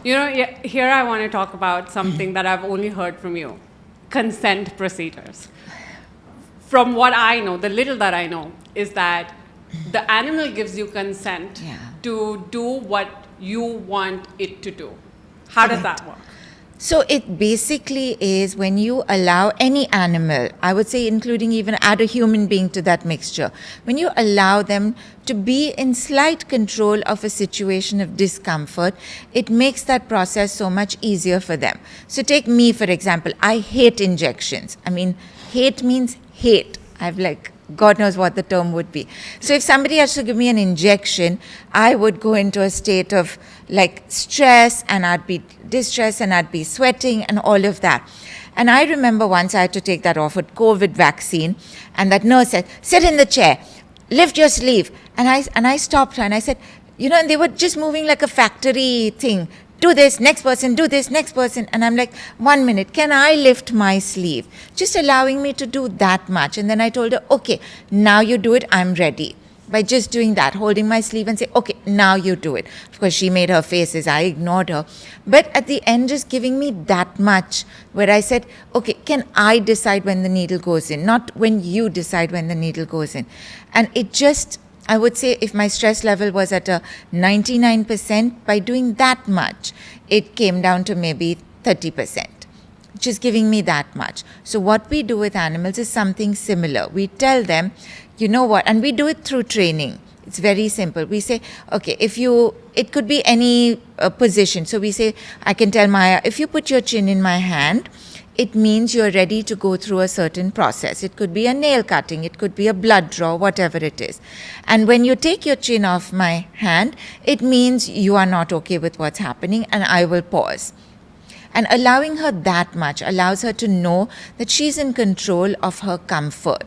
Here I want to talk about something that I've only heard from you: consent procedures. From what I know, the little that I know, is that the animal gives you consent to do what you want it to do. How does that work? So it basically is when you allow any animal, I would say including even add a human being to that mixture, when you allow them to be in slight control of a situation of discomfort, it makes that process so much easier for them. So take me, for example. I hate injections. I mean, hate means hate. I've God knows what the term would be. So if somebody has to give me an injection, I would go into a state of stress, and I'd be distressed, and I'd be sweating and all of that. And I remember once I had to take that Oxford COVID vaccine, and that nurse said, sit in the chair, lift your sleeve. And I stopped her and I said, and they were just moving like a factory thing. Do this, next person, do this, next person. And I'm like, 1 minute, can I lift my sleeve? Just allowing me to do that much. And then I told her, okay, now you do it, I'm ready. By just doing that, holding my sleeve and say, okay, now you do it. Of course, she made her faces, I ignored her. But at the end, just giving me that much, where I said, okay, can I decide when the needle goes in? Not when you decide when the needle goes in. And it just, I would say, if my stress level was at a 99%, by doing that much, it came down to maybe 30%, just giving me that much. So what we do with animals is something similar. We tell them, you know what, and we do it through training. It's very simple. We say, okay, it could be any position. So we say, I can tell Maya, if you put your chin in my hand, it means you're ready to go through a certain process. It could be a nail cutting, it could be a blood draw, whatever it is. And when you take your chin off my hand, it means you are not okay with what's happening, and I will pause. And allowing her that much allows her to know that she's in control of her comfort.